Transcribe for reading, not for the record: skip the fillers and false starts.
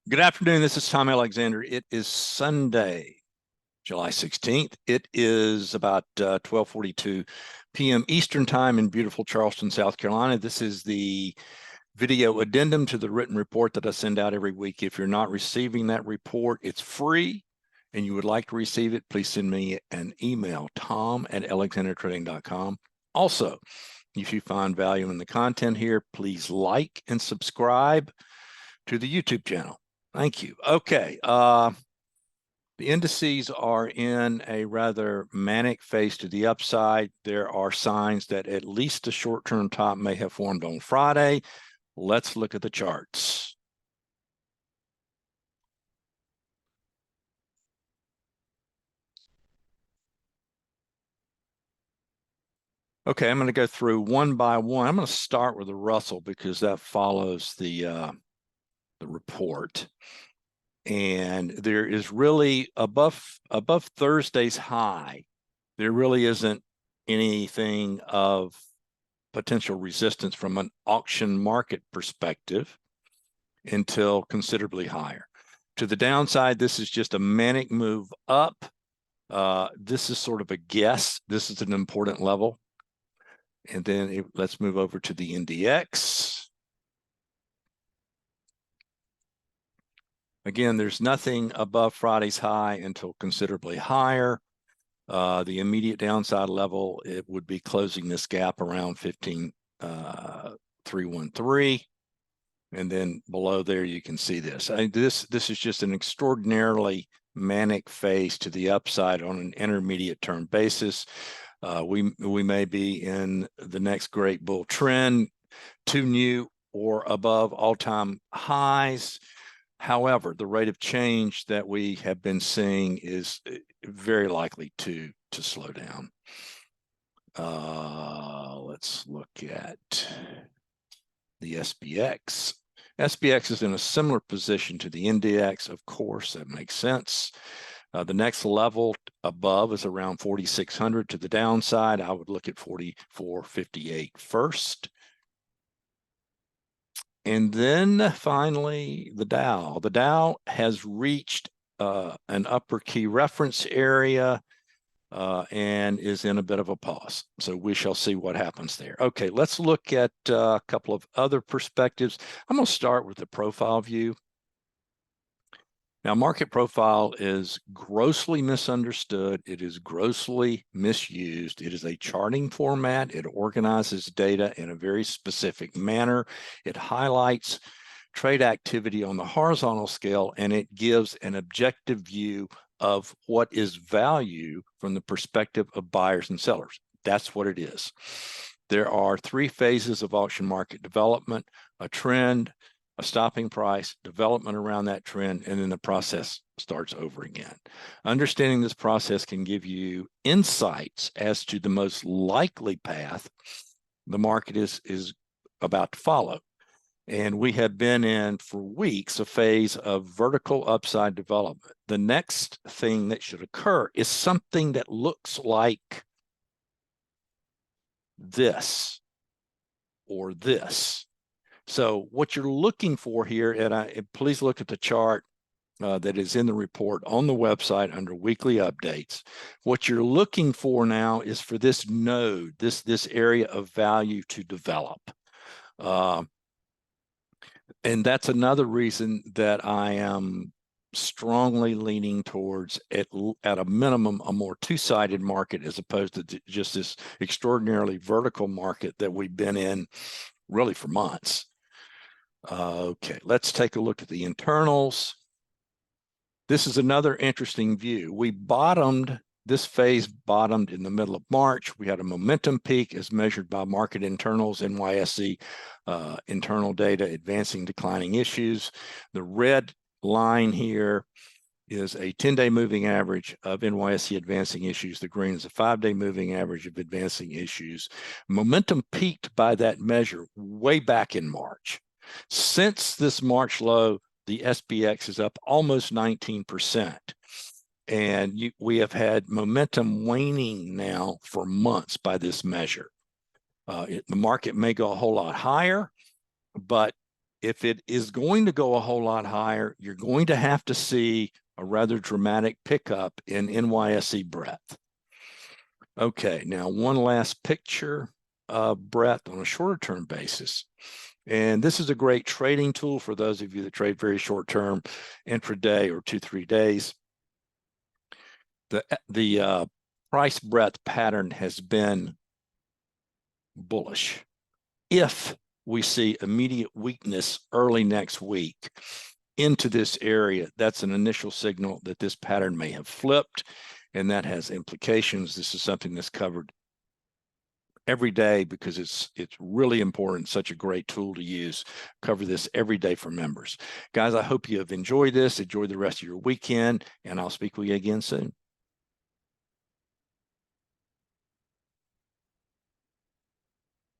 Good afternoon. This is Tom Alexander. It is Sunday, July 16th. It is about 12:42 p.m. Eastern Time in beautiful Charleston, South Carolina. This is the video addendum to the written report that I send out every week. If you're not receiving that report, it's free and you would like to receive it, please send me an email, tom@alexandertrading.com. Also, if you find value in the content here, please like and subscribe to the YouTube channel. Thank you. Okay. The indices are in a rather manic phase to the upside. There are signs that at least a short-term top may have formed on Friday. Let's look at the charts. Okay, I'm going to go through one by one. I'm going to start with the Russell because that follows the report. And there is really above Thursday's high, there really isn't anything of potential resistance from an auction market perspective until considerably higher. To the downside, this is just a manic move up. This is sort of a guess. This is an important level. And then let's move over to the NDX. Again, there's nothing above Friday's high until considerably higher. The immediate downside level, it would be closing this gap around 15,313. And then below there, you can see this. This is just an extraordinarily manic phase to the upside on an intermediate term basis. We may be in the next great bull trend, to new or above all-time highs. However, the rate of change that we have been seeing is very likely to slow down. Let's look at the SPX. SPX is in a similar position to the NDX, of course, that makes sense. The next level above is around 4,600 to the downside. I would look at 4,458 first. And then finally, the Dow. The Dow has reached an upper key reference area and is in a bit of a pause. So we shall see what happens there. Okay, let's look at a couple of other perspectives. I'm going to start with the profile view. Now, market profile is grossly misunderstood. It is grossly misused. It is a charting format. It organizes data in a very specific manner. It highlights trade activity on the horizontal scale, and it gives an objective view of what is value from the perspective of buyers and sellers. That's what it is. There are three phases of auction market development: a trend, a stopping price, development around that trend, and then the process starts over again. Understanding this process can give you insights as to the most likely path the market is about to follow. And we have been in, for weeks, a phase of vertical upside development. The next thing that should occur is something that looks like this or this. So what you're looking for here, and please look at the chart that is in the report on the website under weekly updates. What you're looking for now is for this node, this area of value to develop. And that's another reason that I am strongly leaning towards, at a minimum, a more two-sided market as opposed to just this extraordinarily vertical market that we've been in really for months. Okay, let's take a look at the internals. This is another interesting view. This phase bottomed in the middle of March. We had a momentum peak as measured by market internals, NYSE internal data, advancing declining issues. The red line here is a 10-day moving average of NYSE advancing issues. The green is a 5-day moving average of advancing issues. Momentum peaked by that measure way back in March. Since this March low, the SPX is up almost 19%. And we have had momentum waning now for months by this measure. The market may go a whole lot higher, but If it is going to go a whole lot higher, you're going to have to see a rather dramatic pickup in NYSE breadth. Okay, now one last picture of breadth on a shorter term basis. And this is a great trading tool for those of you that trade very short term, intraday or 2-3 days. The price breadth pattern has been bullish. If we see immediate weakness early next week into this area, that's an initial signal that this pattern may have flipped, and that has implications. This is something that's covered every day because it's really important, such a great tool to use. Cover this every day for members. Guys, I hope you have enjoyed this. Enjoy the rest of your weekend, and I'll speak with you again soon.